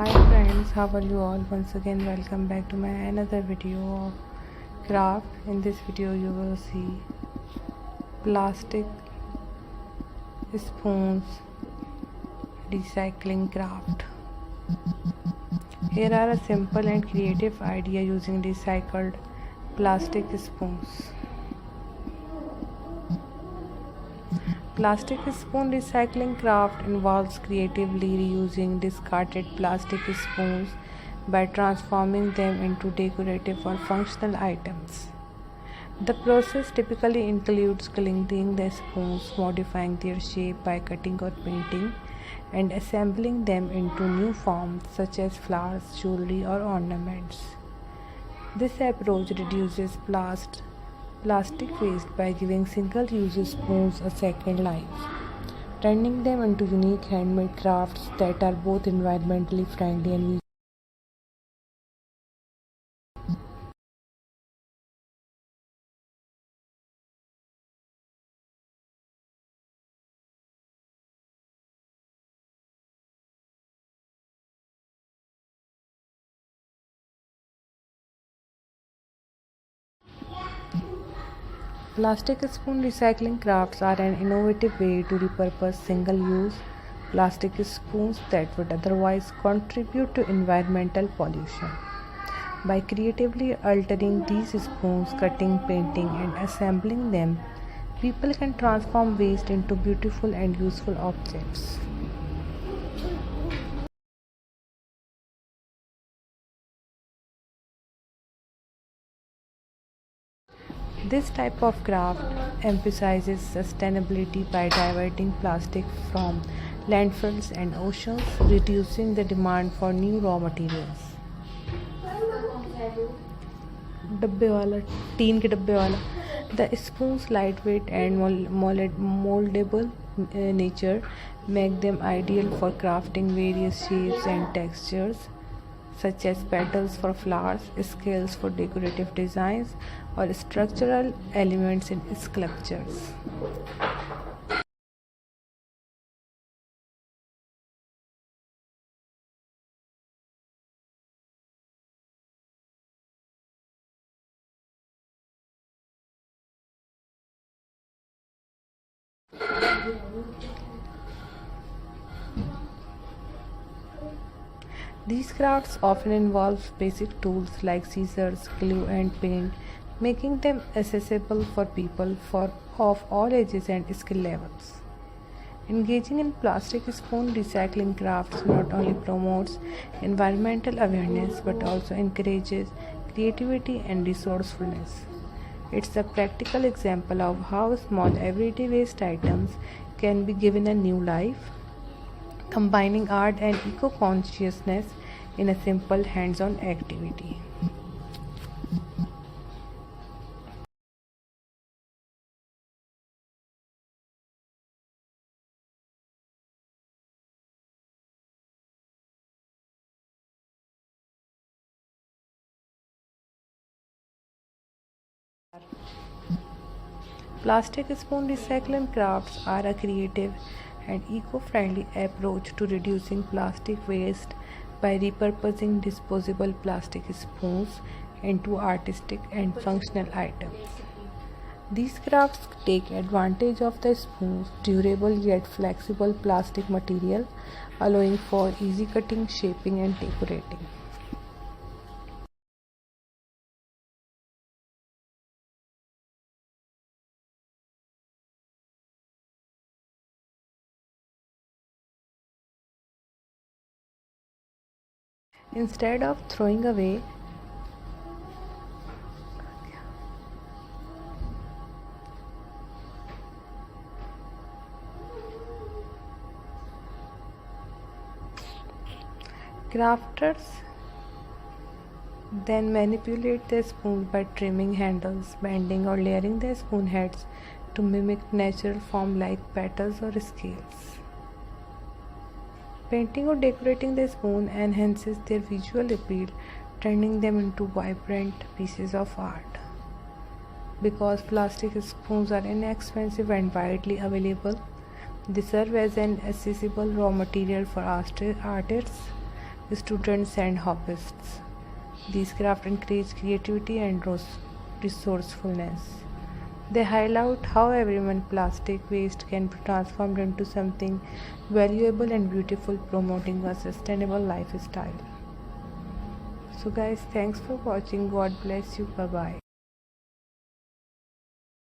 Hi friends, how are you all? Once again, welcome back to my another video of craft. In this video, you will see plastic spoons recycling craft. Here are a simple and creative idea using recycled plastic spoons. Plastic spoon recycling craft involves creatively reusing discarded plastic spoons by transforming them into decorative or functional items. The process typically includes cleaning the spoons, modifying their shape by cutting or painting, and assembling them into new forms such as flowers, jewelry, or ornaments. This approach reduces plastic waste by giving single-use spoons a second life, turning them into unique handmade crafts that are both environmentally friendly and visually. Plastic spoon recycling crafts are an innovative way to repurpose single-use plastic spoons that would otherwise contribute to environmental pollution. By creatively altering these spoons, cutting, painting, and assembling them, people can transform waste into beautiful and useful objects. This type of craft emphasizes sustainability by diverting plastic from landfills and oceans, reducing the demand for new raw materials. डब्बे वाला tin के डब्बे वाला The spoon's lightweight and moldable nature make them ideal for crafting various shapes and textures, such as petals for flowers, scales for decorative designs, or structural elements in sculptures. These crafts often involve basic tools like scissors, glue, and paint, making them accessible for people of all ages and skill levels. Engaging in plastic spoon recycling crafts not only promotes environmental awareness but also encourages creativity and resourcefulness. It's a practical example of how small everyday waste items can be given a new life, combining art and eco-consciousness in a simple hands-on activity. Plastic spoon recycling crafts are a creative and eco-friendly approach to reducing plastic waste by repurposing disposable plastic spoons into artistic and functional items. These crafts take advantage of the spoon's durable yet flexible plastic material, allowing for easy cutting, shaping, and decorating. Instead of throwing away crafters then manipulate the spoon by trimming handles, bending or layering the spoon heads to mimic natural form like petals or scales. Painting or decorating the spoon enhances their visual appeal, turning them into vibrant pieces of art. Because plastic spoons are inexpensive and widely available, they serve as an accessible raw material for artists, students, and hobbyists. These crafts encourage creativity and resourcefulness. They highlight how everyone plastic waste can be transformed into something valuable and beautiful, promoting a sustainable lifestyle. So guys, thanks for watching. God bless you. Bye bye.